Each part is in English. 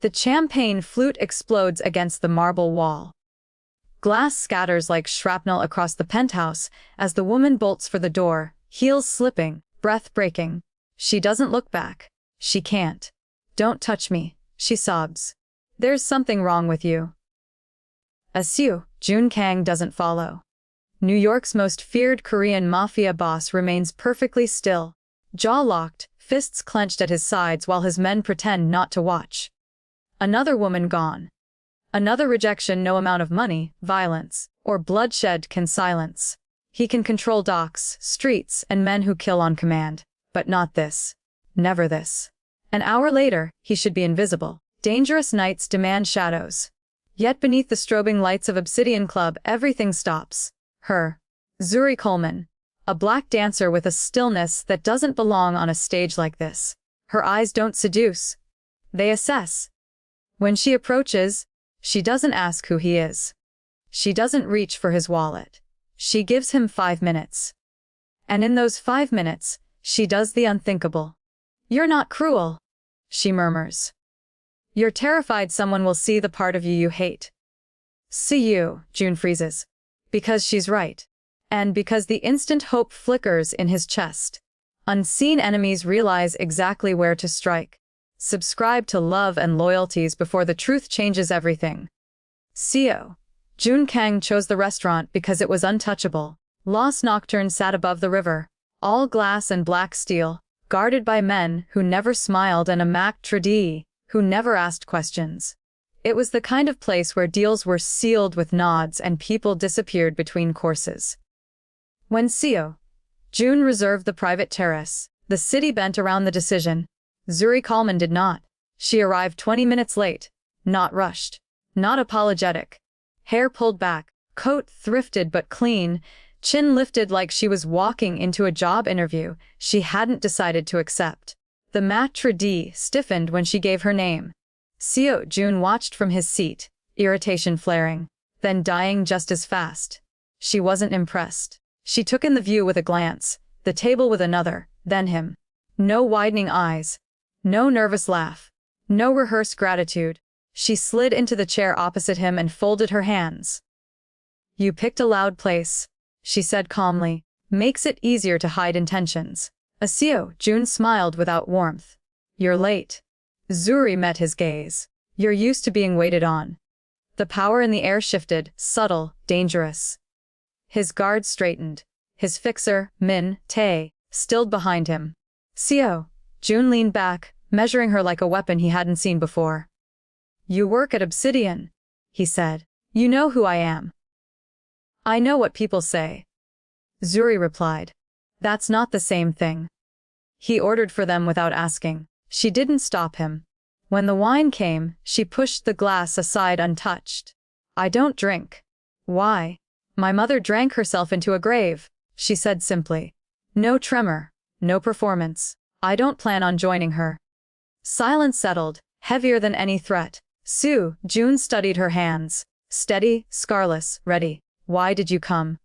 The champagne flute explodes against the marble wall. Glass scatters like shrapnel across the penthouse as the woman bolts for the door, heels slipping, breath breaking. She doesn't look back. She can't. "Don't touch me," she sobs. "There's something wrong with you." Asue, Jun Kang doesn't follow. New York's most feared Korean mafia boss remains perfectly still, jaw locked, fists clenched at his sides while his men pretend not to watch. Another woman gone. Another rejection no amount of money, violence, or bloodshed can silence. He can control docks, streets, and men who kill on command. But not this. Never this. An hour later, he should be invisible. Dangerous nights demand shadows. Yet beneath the strobing lights of Obsidian Club, everything stops. Her. Zuri Coleman. A black dancer with a stillness that doesn't belong on a stage like this. Her eyes don't seduce. They assess. When she approaches, she doesn't ask who he is. She doesn't reach for his wallet. She gives him 5 minutes. And in those 5 minutes, she does the unthinkable. "You're not cruel," she murmurs. "You're terrified someone will see the part of you you hate." "See you," June freezes. Because she's right. And because the instant hope flickers in his chest. Unseen enemies realize exactly where to strike. Subscribe to Love and Loyalties before the truth changes everything. CO. Jun Kang chose the restaurant because it was untouchable. Lost Nocturne sat above the river, all glass and black steel, guarded by men who never smiled and a maitre d' who never asked questions. It was the kind of place where deals were sealed with nods and people disappeared between courses. When CO. June reserved the private terrace, the city bent around the decision. Zuri Coleman did not. She arrived 20 minutes late, not rushed, not apologetic. Hair pulled back, coat thrifted but clean, chin lifted like she was walking into a job interview she hadn't decided to accept. The maitre d' stiffened when she gave her name. CO. June watched from his seat, irritation flaring, then dying just as fast. She wasn't impressed. She took in the view with a glance, the table with another, then him. No widening eyes. No nervous laugh. No rehearsed gratitude. She slid into the chair opposite him and folded her hands. "You picked a loud place," she said calmly. "Makes it easier to hide intentions." Asio, June smiled without warmth. "You're late." Zuri met his gaze. "You're used to being waited on." The power in the air shifted, subtle, dangerous. His guard straightened. His fixer, Min Tae, stilled behind him. CO. June leaned back, measuring her like a weapon he hadn't seen before. "You work at Obsidian," he said. "You know who I am." "I know what people say," Zuri replied. "That's not the same thing." He ordered for them without asking. She didn't stop him. When the wine came, she pushed the glass aside untouched. "I don't drink." "Why?" "My mother drank herself into a grave," she said simply. No tremor, no performance. "I don't plan on joining her." Silence settled, heavier than any threat. June studied her hands. Steady, scarless, ready. "Why did you come?"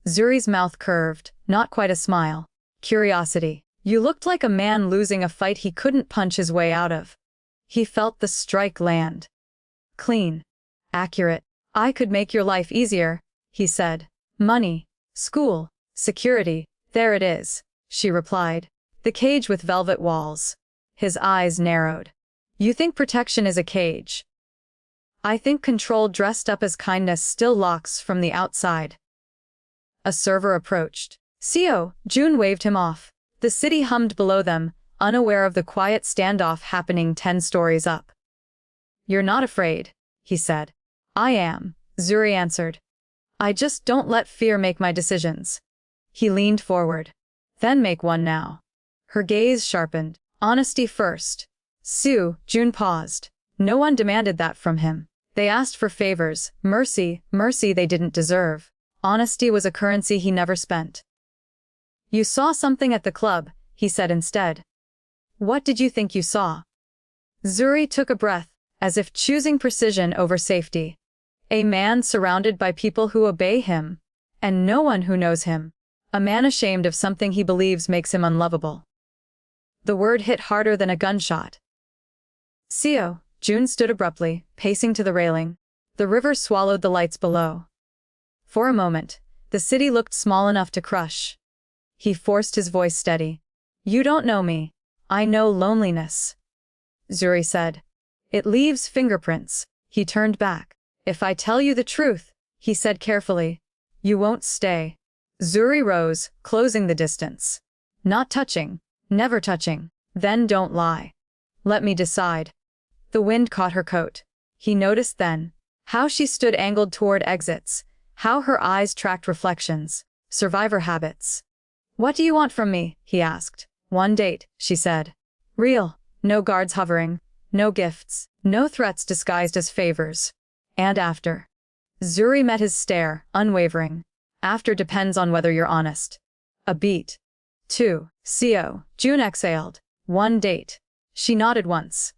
Zuri's mouth curved, not quite a smile. "Curiosity. You looked like a man losing a fight he couldn't punch his way out of." He felt the strike land. Clean. Accurate. "I could make your life easier," he said. "Money. School. Security. There it is," she replied. "The cage with velvet walls." His eyes narrowed. "You think protection is a cage. I think control dressed up as kindness still locks from the outside." A server approached. CO. June waved him off. The city hummed below them, unaware of the quiet standoff happening 10 stories up. "You're not afraid," he said. "I am," Zuri answered. "I just don't let fear make my decisions." He leaned forward. "Then make one now." Her gaze sharpened. "Honesty first." June paused. No one demanded that from him. They asked for favors, mercy they didn't deserve. Honesty was a currency he never spent. "You saw something at the club," he said instead. "What did you think you saw?" Zuri took a breath, as if choosing precision over safety. A man surrounded by people who obey him, and no one who knows him. A man ashamed of something he believes makes him unlovable. The word hit harder than a gunshot. CO. June stood abruptly, pacing to the railing. The river swallowed the lights below. For a moment, the city looked small enough to crush. He forced his voice steady. "You don't know me. I know loneliness," Zuri said. "It leaves fingerprints." He turned back. "If I tell you the truth," he said carefully, "you won't stay." Zuri rose, closing the distance. "Not touching. Never touching." "Then don't lie. Let me decide." The wind caught her coat. He noticed then how she stood angled toward exits, how her eyes tracked reflections, survivor habits. "What do you want from me?" he asked. "One date," she said. "Real. No guards hovering. No gifts. No threats disguised as favors." "And after?" Zuri met his stare, unwavering. "After depends on whether you're honest." A beat. 2. CO. June exhaled. "One date." She nodded once.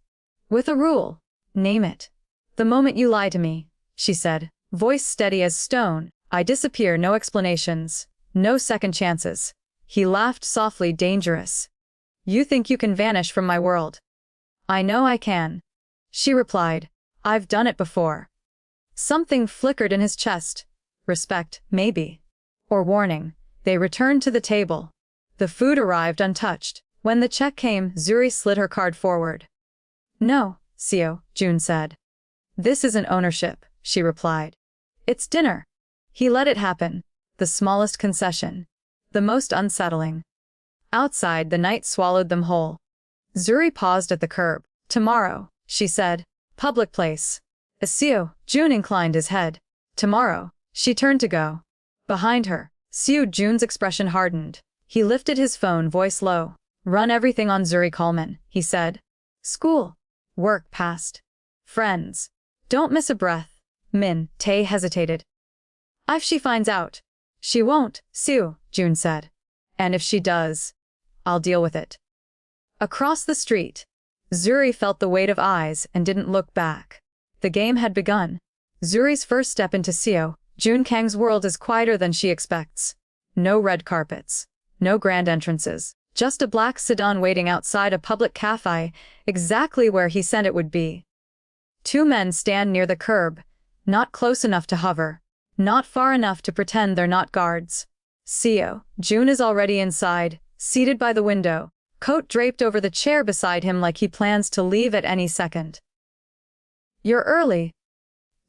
"With a rule." "Name it." "The moment you lie to me," she said, voice steady as stone. "I disappear, no explanations. No second chances." He laughed softly, dangerous. "You think you can vanish from my world?" "I know I can," she replied. "I've done it before." Something flickered in his chest. Respect, maybe. Or warning. They returned to the table. The food arrived untouched. When the check came, Zuri slid her card forward. "No, CO," June said. "This isn't ownership," she replied. "It's dinner." He let it happen. The smallest concession. The most unsettling. Outside, the night swallowed them whole. Zuri paused at the curb. "Tomorrow," she said. "Public place." "CO," June inclined his head. "Tomorrow." She turned to go. Behind her, CO, June's expression hardened. He lifted his phone, voice low. "Run everything on Zuri Coleman," he said. "School. Work past. Friends. Don't miss a breath." Tay hesitated. "If she finds out." "She won't, CO," June said. "And if she does, I'll deal with it." Across the street, Zuri felt the weight of eyes and didn't look back. The game had begun. Zuri's first step into CO, June Kang's world is quieter than she expects. No red carpets. No grand entrances. Just a black sedan waiting outside a public cafe, exactly where he said it would be. Two men stand near the curb, not close enough to hover, not far enough to pretend they're not guards. CO, June is already inside, seated by the window, coat draped over the chair beside him like he plans to leave at any second. "You're early,"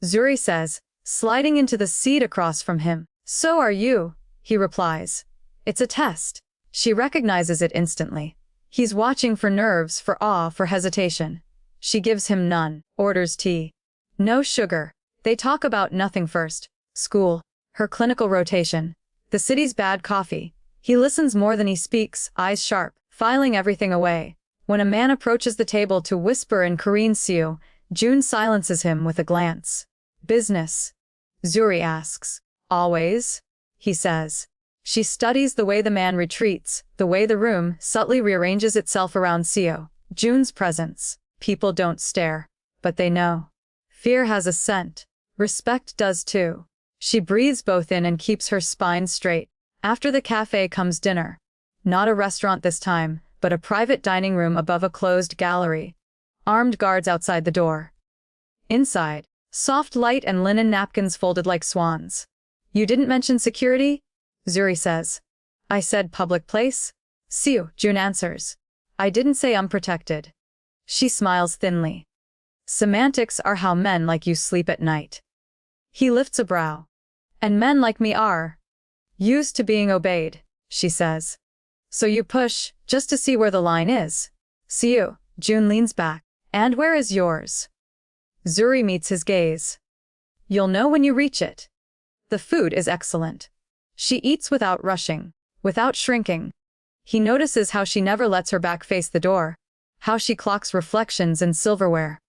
Zuri says, sliding into the seat across from him. "So are you," he replies. "It's a test." She recognizes it instantly. He's watching for nerves, for awe, for hesitation. She gives him none, orders tea. No sugar. They talk about nothing first. School. Her clinical rotation. The city's bad coffee. He listens more than he speaks, eyes sharp, filing everything away. When a man approaches the table to whisper in Korean Siu, June silences him with a glance. "Business?" Zuri asks. "Always?" he says. She studies the way the man retreats, the way the room subtly rearranges itself around Sio. June's presence. People don't stare, but they know. Fear has a scent. Respect does too. She breathes both in and keeps her spine straight. After the cafe comes dinner. Not a restaurant this time, but a private dining room above a closed gallery. Armed guards outside the door. Inside, soft light and linen napkins folded like swans. "You didn't mention security?" Zuri says. "I said public place." "Siu," June answers. "I didn't say unprotected." She smiles thinly. "Semantics are how men like you sleep at night." He lifts a brow. "And men like me are used to being obeyed," she says. "So you push, just to see where the line is." "Siu," June leans back. "And where is yours?" Zuri meets his gaze. "You'll know when you reach it." The food is excellent. She eats without rushing, without shrinking. He notices how she never lets her back face the door, how she clocks reflections in silverware.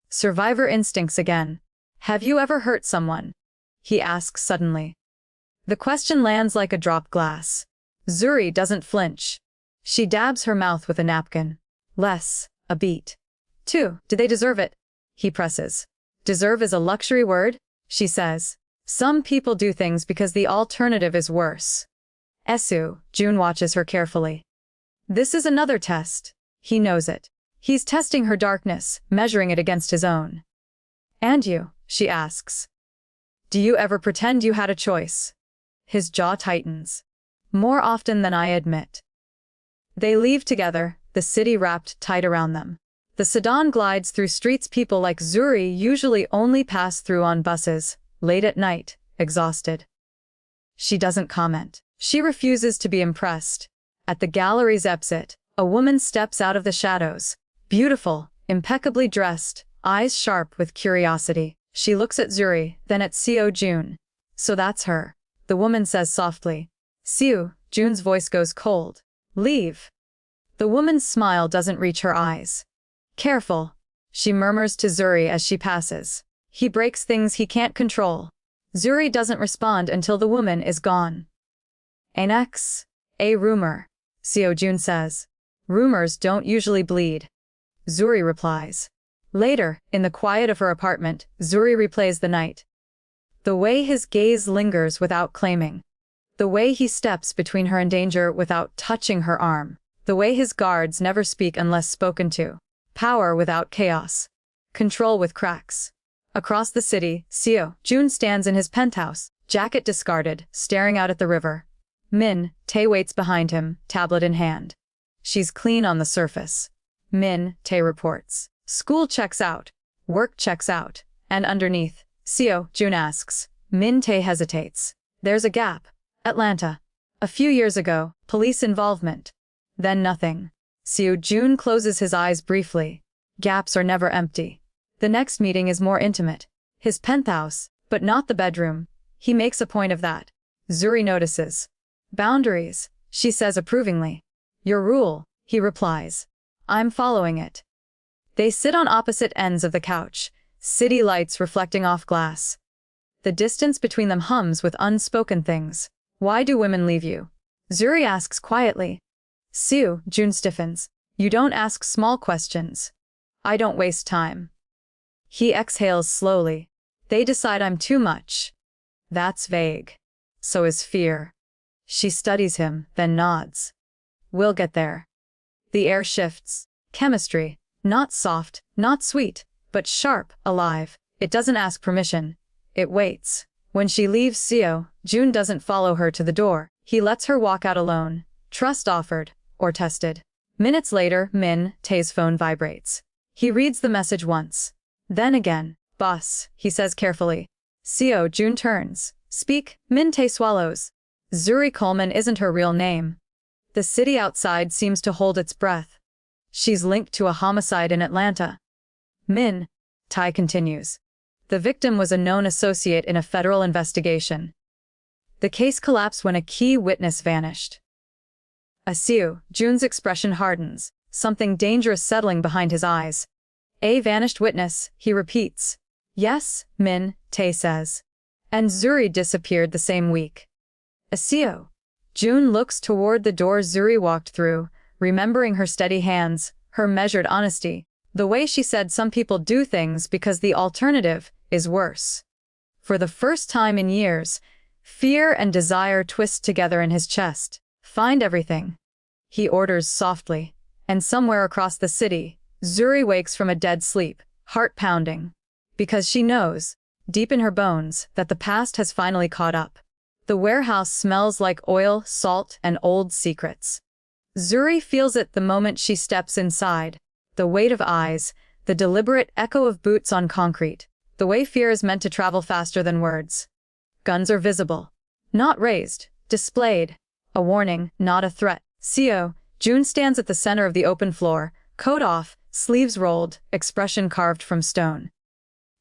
Survivor instincts again. "Have you ever hurt someone?" he asks suddenly. The question lands like a dropped glass. Zuri doesn't flinch. She dabs her mouth with a napkin. Less, a beat. 2. "Did they deserve it?" he presses. "Deserve is a luxury word," she says. "Some people do things because the alternative is worse." Esu, June watches her carefully. This is another test. He knows it. He's testing her darkness, measuring it against his own. And you, she asks. Do you ever pretend you had a choice? His jaw tightens. More often than I admit. They leave together, the city wrapped tight around them. The sedan glides through streets people like Zuri usually only pass through on buses, late at night, exhausted. She doesn't comment. She refuses to be impressed. At the gallery's exit, a woman steps out of the shadows. Beautiful, impeccably dressed, eyes sharp with curiosity. She looks at Zuri, then at Seo Jun. So that's her. The woman says softly. Seo Jun's voice goes cold. Leave. The woman's smile doesn't reach her eyes. Careful, she murmurs to Zuri as she passes. He breaks things he can't control. Zuri doesn't respond until the woman is gone. Annex? A rumor, Seo Jun says. Rumors don't usually bleed. Zuri replies. Later, in the quiet of her apartment, Zuri replays the night. The way his gaze lingers without claiming. The way he steps between her and danger without touching her arm. The way his guards never speak unless spoken to. Power without chaos. Control with cracks. Across the city, Seo Jun stands in his penthouse, jacket discarded, staring out at the river. Min Tae waits behind him, tablet in hand. She's clean on the surface. Min Tae reports. School checks out. Work checks out. And underneath, Seo Jun asks. Min Tae hesitates. There's a gap. Atlanta. A few years ago, police involvement. Then nothing. Seo Jun closes his eyes briefly. Gaps are never empty. The next meeting is more intimate. His penthouse, but not the bedroom. He makes a point of that. Zuri notices. Boundaries, she says approvingly. Your rule, he replies. I'm following it. They sit on opposite ends of the couch, city lights reflecting off glass. The distance between them hums with unspoken things. Why do women leave you? Zuri asks quietly. Seo Jun stiffens. You don't ask small questions. I don't waste time. He exhales slowly. They decide I'm too much. That's vague. So is fear. She studies him, then nods. We'll get there. The air shifts. Chemistry. Not soft, not sweet, but sharp, alive. It doesn't ask permission. It waits. When she leaves Seo, Jun doesn't follow her to the door. He lets her walk out alone. Trust offered, or tested. Minutes later, Min Tae's phone vibrates. He reads the message once. Then again. Boss, he says carefully. Seo Jun turns. Speak. Min Tae swallows. Zuri Coleman isn't her real name. The city outside seems to hold its breath. She's linked to a homicide in Atlanta. Min Tae continues. The victim was a known associate in a federal investigation. The case collapsed when a key witness vanished. Seo Jun's expression hardens, something dangerous settling behind his eyes. A vanished witness, he repeats. Yes, Min Tae says. And Zuri disappeared the same week. Seo Jun looks toward the door Zuri walked through, remembering her steady hands, her measured honesty, the way she said some people do things because the alternative is worse. For the first time in years, fear and desire twist together in his chest. Find everything. He orders softly, and somewhere across the city, Zuri wakes from a dead sleep, heart pounding. Because she knows, deep in her bones, that the past has finally caught up. The warehouse smells like oil, salt, and old secrets. Zuri feels it the moment she steps inside. The weight of eyes, the deliberate echo of boots on concrete, the way fear is meant to travel faster than words. Guns are visible. Not raised, displayed. A warning, not a threat. Seo Jun stands at the center of the open floor, coat off, sleeves rolled, expression carved from stone.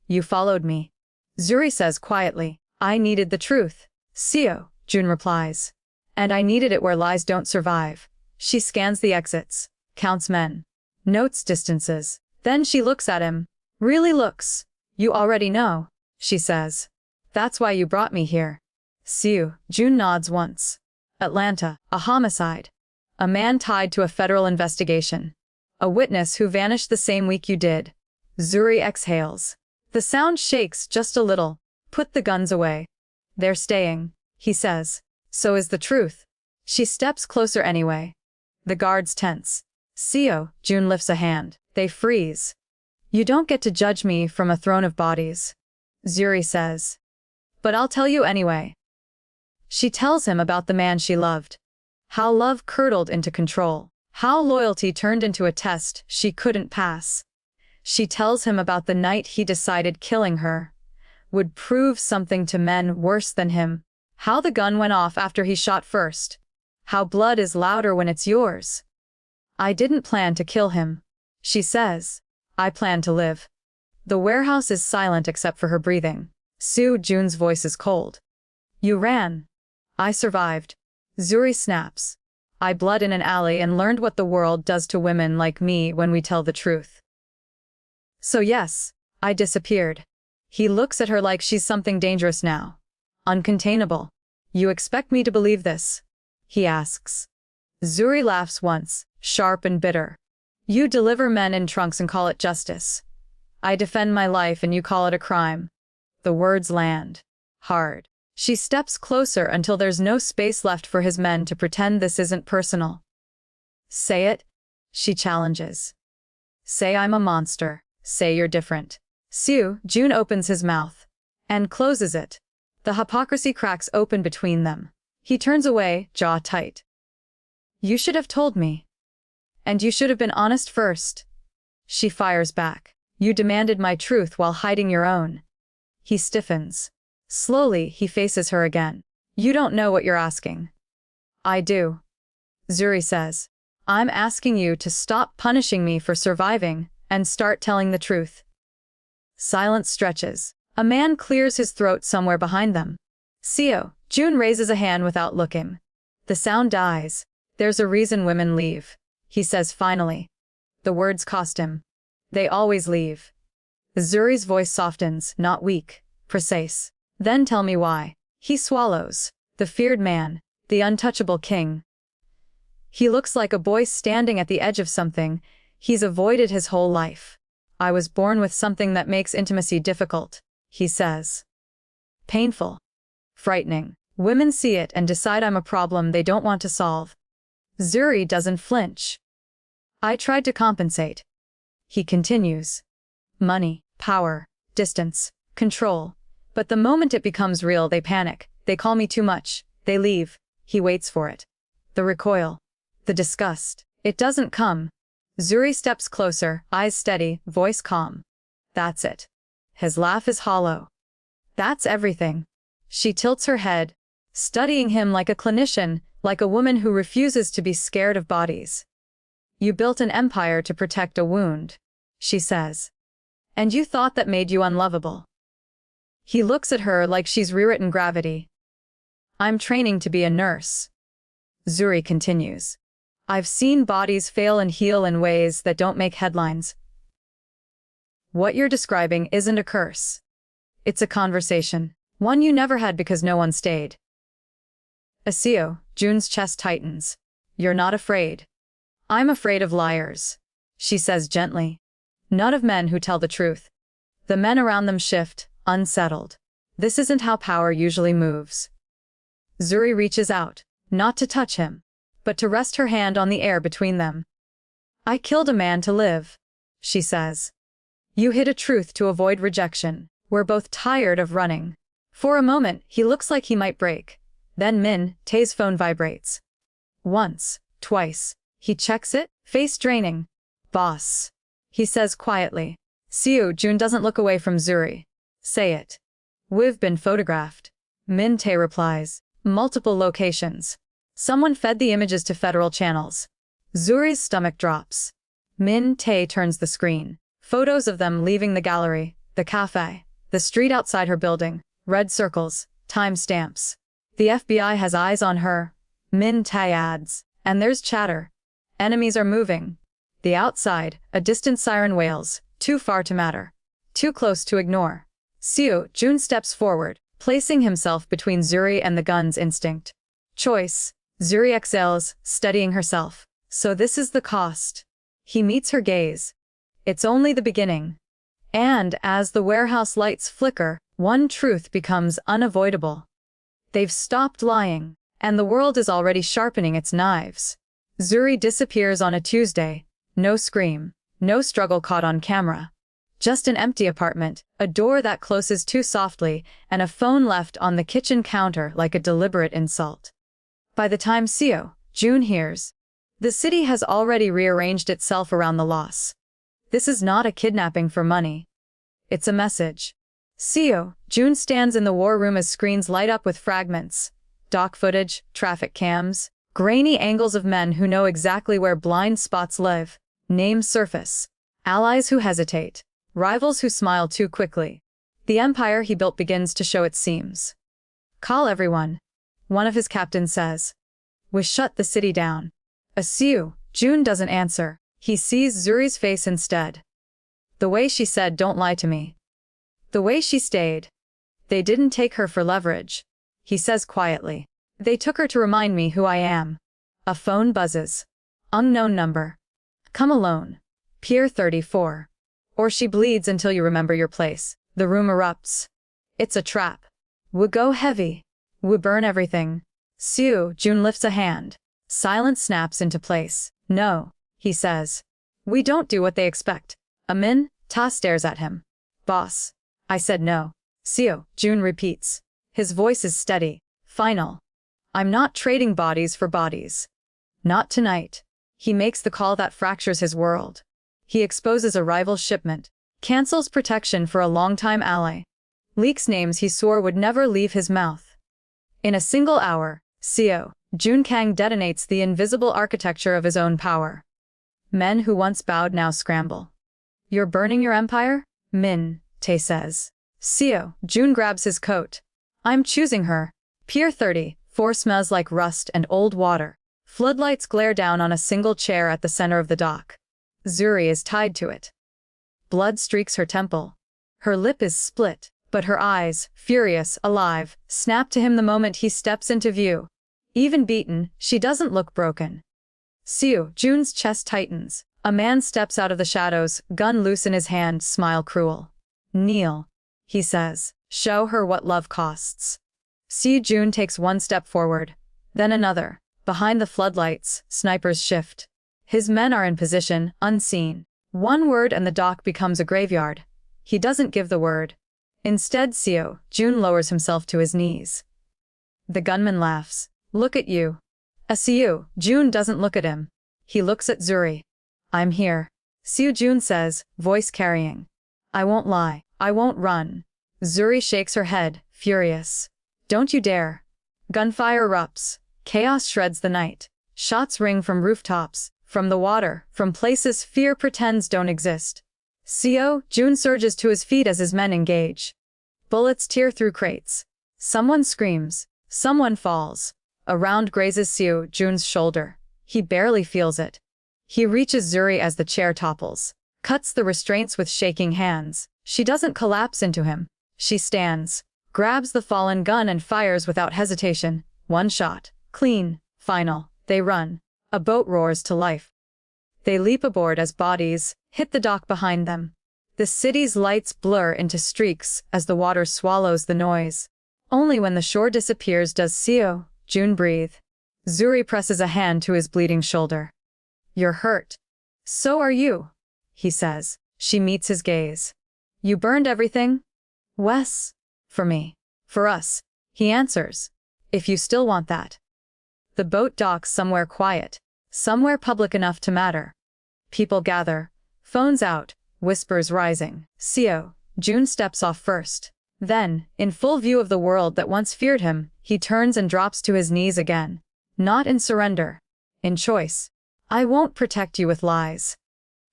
You followed me. Zuri says quietly. I needed the truth. Seo Jun replies. And I needed it where lies don't survive. She scans the exits, counts men, notes distances. Then she looks at him. Really looks. You already know, she says. That's why you brought me here. Seo Jun nods once. Atlanta, a homicide. A man tied to a federal investigation. A witness who vanished the same week you did. Zuri exhales. The sound shakes just a little. Put the guns away. They're staying, he says. So is the truth. She steps closer anyway. The guards tense. Seo, June lifts a hand. They freeze. You don't get to judge me from a throne of bodies, Zuri says. But I'll tell you anyway. She tells him about the man she loved. How love curdled into control. How loyalty turned into a test she couldn't pass. She tells him about the night he decided killing her would prove something to men worse than him. How the gun went off after he shot first. How blood is louder when it's yours. I didn't plan to kill him, she says. I planned to live. The warehouse is silent except for her breathing. Seo, June's voice is cold. You ran. I survived. Zuri snaps. I bled in an alley and learned what the world does to women like me when we tell the truth. So yes, I disappeared. He looks at her like she's something dangerous now. Uncontainable. You expect me to believe this? He asks. Zuri laughs once, sharp and bitter. You deliver men in trunks and call it justice. I defend my life and you call it a crime. The words land hard. She steps closer until there's no space left for his men to pretend this isn't personal. Say it, she challenges. Say I'm a monster. Say you're different. Seo, June opens his mouth and closes it. The hypocrisy cracks open between them. He turns away, jaw tight. You should have told me. And you should have been honest first. She fires back. You demanded my truth while hiding your own. He stiffens. Slowly, he faces her again. You don't know what you're asking. I do. Zuri says. I'm asking you to stop punishing me for surviving and start telling the truth. Silence stretches. A man clears his throat somewhere behind them. Seo, June raises a hand without looking. The sound dies. There's a reason women leave, he says finally. The words cost him. They always leave. Zuri's voice softens, not weak, precise. Then tell me why. He swallows. The feared man, the untouchable king. He looks like a boy standing at the edge of something he's avoided his whole life. I was born with something that makes intimacy difficult, he says. Painful. Frightening. Women see it and decide I'm a problem they don't want to solve. Zuri doesn't flinch. I tried to compensate. He continues. Money, power, distance, control. But the moment it becomes real, they panic. They call me too much. They leave. He waits for it. The recoil. The disgust. It doesn't come. Zuri steps closer, eyes steady, voice calm. That's it. His laugh is hollow. That's everything. She tilts her head, studying him like a clinician, like a woman who refuses to be scared of bodies. You built an empire to protect a wound, she says. And you thought that made you unlovable. He looks at her like she's rewritten gravity. I'm training to be a nurse. Zuri continues. I've seen bodies fail and heal in ways that don't make headlines. What you're describing isn't a curse. It's a conversation. One you never had because no one stayed. Seo, June's chest tightens. You're not afraid. I'm afraid of liars, she says gently. Not of men who tell the truth. The men around them shift, unsettled. This isn't how power usually moves. Zuri reaches out, not to touch him, but to rest her hand on the air between them. I killed a man to live, she says. You hid a truth to avoid rejection. We're both tired of running. For a moment, he looks like he might break. Then Min Tae's phone vibrates. Once, twice. He checks it, face draining. Boss, he says quietly. Seo, June doesn't look away from Zuri. Say it. We've been photographed. Min Tae replies. Multiple locations. Someone fed the images to federal channels. Zuri's stomach drops. Min Tae turns the screen. Photos of them leaving the gallery, the cafe, the street outside her building, red circles, time stamps. The FBI has eyes on her. Min Tae adds. And there's chatter. Enemies are moving. The outside, a distant siren wails, too far to matter. Too close to ignore. Seo, June steps forward, placing himself between Zuri and the gun's instinct. Choice. Zuri exhales, steadying herself. So this is the cost. He meets her gaze. It's only the beginning. And as the warehouse lights flicker, one truth becomes unavoidable. They've stopped lying, and the world is already sharpening its knives. Zuri disappears on a Tuesday. No scream. No struggle caught on camera. Just an empty apartment, a door that closes too softly, and a phone left on the kitchen counter like a deliberate insult. By the time June hears, the city has already rearranged itself around the loss. This is not a kidnapping for money. It's a message. June stands in the war room as screens light up with fragments. Dock footage, traffic cams, grainy angles of men who know exactly where blind spots live. Names surface. Allies who hesitate. Rivals who smile too quickly. The empire he built begins to show its seams. Call everyone, one of his captains says. We shut the city down. June doesn't answer. He sees Zuri's face instead. The way she said, "Don't lie to me." The way she stayed. They didn't take her for leverage. He says quietly. They took her to remind me who I am. A phone buzzes. Unknown number. Come alone. Pier 34. Or she bleeds until you remember your place. The room erupts. It's a trap. We go heavy. We burn everything. June lifts a hand. Silence snaps into place. No, he says. We don't do what they expect. Amin, Ta stares at him. Boss. I said no. June repeats. His voice is steady. Final. I'm not trading bodies for bodies. Not tonight. He makes the call that fractures his world. He exposes a rival shipment. Cancels protection for a longtime ally. Leaks names he swore would never leave his mouth. In a single hour, June Kang detonates the invisible architecture of his own power. Men who once bowed now scramble. You're burning your empire? Min, Tae says. June grabs his coat. I'm choosing her. Pier 34 smells like rust and old water. Floodlights glare down on a single chair at the center of the dock. Zuri is tied to it. Blood streaks her temple. Her lip is split, but her eyes, furious, alive, snap to him the moment he steps into view. Even beaten, she doesn't look broken. June's chest tightens. A man steps out of the shadows, gun loose in his hand, smile cruel. Kneel, he says. Show her what love costs. June takes one step forward, then another. Behind the floodlights, snipers shift. His men are in position, unseen. One word and the dock becomes a graveyard. He doesn't give the word. Instead, June lowers himself to his knees. The gunman laughs. Look at you. June doesn't look at him. He looks at Zuri. I'm here. June says, voice carrying. I won't lie. I won't run. Zuri shakes her head, furious. Don't you dare. Gunfire erupts. Chaos shreds the night. Shots ring from rooftops, from the water, from places fear pretends don't exist. June surges to his feet as his men engage. Bullets tear through crates. Someone screams. Someone falls. A round grazes June's shoulder. He barely feels it. He reaches Zuri as the chair topples. Cuts the restraints with shaking hands. She doesn't collapse into him. She stands. Grabs the fallen gun and fires without hesitation. One shot. Clean. Final. They run. A boat roars to life. They leap aboard as bodies hit the dock behind them. The city's lights blur into streaks as the water swallows the noise. Only when the shore disappears does June breathe. Zuri presses a hand to his bleeding shoulder. You're hurt. So are you, he says. She meets his gaze. You burned everything? Wes. For me. For us. He answers. If you still want that. The boat docks somewhere quiet. Somewhere public enough to matter. People gather. Phones out. Whispers rising. June steps off first. Then, in full view of the world that once feared him, he turns and drops to his knees again. Not in surrender. In choice. I won't protect you with lies.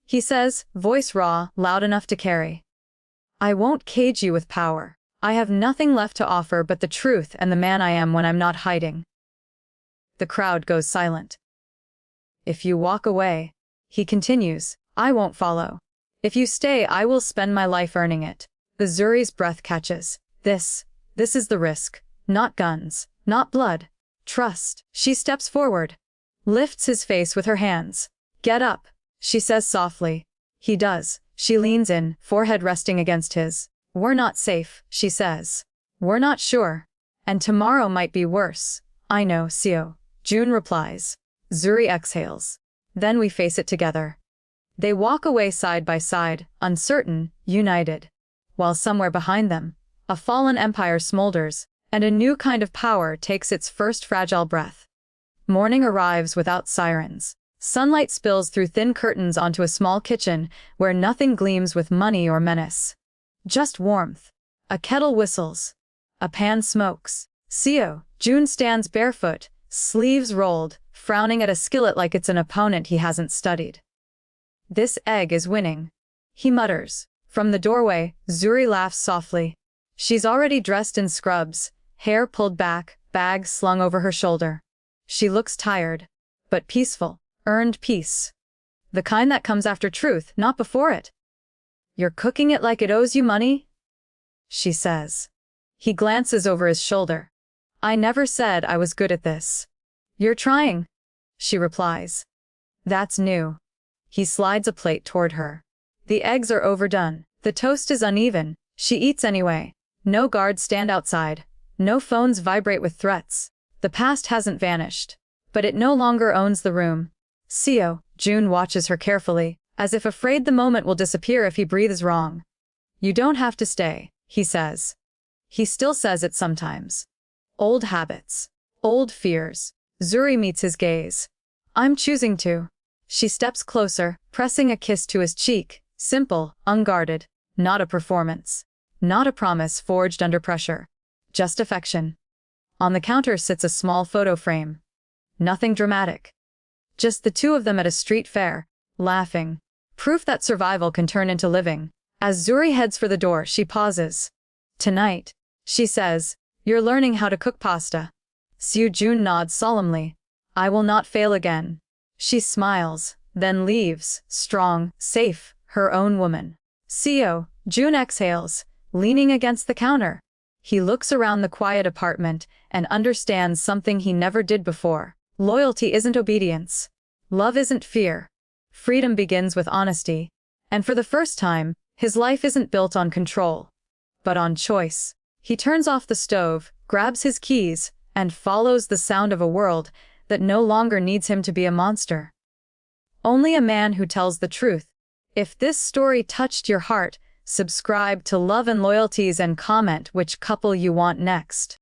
He says, voice raw, loud enough to carry. I won't cage you with power. I have nothing left to offer but the truth and the man I am when I'm not hiding. The crowd goes silent. If you walk away, he continues, I won't follow. If you stay, I will spend my life earning it. The Zuri's breath catches. This is the risk. Not guns. Not blood. Trust. She steps forward. Lifts his face with her hands. Get up, she says softly. He does. She leans in, forehead resting against his. We're not safe, she says. We're not sure. And tomorrow might be worse. I know, June replies. Zuri exhales. Then we face it together. They walk away side by side, uncertain, united. While somewhere behind them, a fallen empire smolders, and a new kind of power takes its first fragile breath. Morning arrives without sirens. Sunlight spills through thin curtains onto a small kitchen where nothing gleams with money or menace. Just warmth. A kettle whistles. A pan smokes. Seo, June stands barefoot, sleeves rolled, frowning at a skillet like it's an opponent he hasn't studied. This egg is winning, he mutters. From the doorway, Zuri laughs softly. She's already dressed in scrubs, hair pulled back, bag slung over her shoulder. She looks tired, but peaceful, earned peace. The kind that comes after truth, not before it. "You're cooking it like it owes you money?" she says. He glances over his shoulder. "I never said I was good at this." "You're trying," she replies. "That's new." He slides a plate toward her. The eggs are overdone. The toast is uneven. She eats anyway. No guards stand outside. No phones vibrate with threats. The past hasn't vanished. But it no longer owns the room. Seo, June watches her carefully, as if afraid the moment will disappear if he breathes wrong. "You don't have to stay," he says. He still says it sometimes. Old habits. Old fears. Zuri meets his gaze. "I'm choosing to." She steps closer, pressing a kiss to his cheek, simple, unguarded, not a performance. Not a promise forged under pressure. Just affection. On the counter sits a small photo frame. Nothing dramatic. Just the two of them at a street fair, laughing. Proof that survival can turn into living. As Zuri heads for the door, she pauses. "Tonight," she says, "you're learning how to cook pasta." Seo Jun nods solemnly. "I will not fail again." She smiles, then leaves, strong, safe, her own woman. Seo, Jun exhales, leaning against the counter. He looks around the quiet apartment and understands something he never did before. Loyalty isn't obedience. Love isn't fear. Freedom begins with honesty. And for the first time, his life isn't built on control, but on choice. He turns off the stove, grabs his keys, and follows the sound of a world that no longer needs him to be a monster. Only a man who tells the truth. If this story touched your heart, subscribe to Love and Loyalties and comment which couple you want next.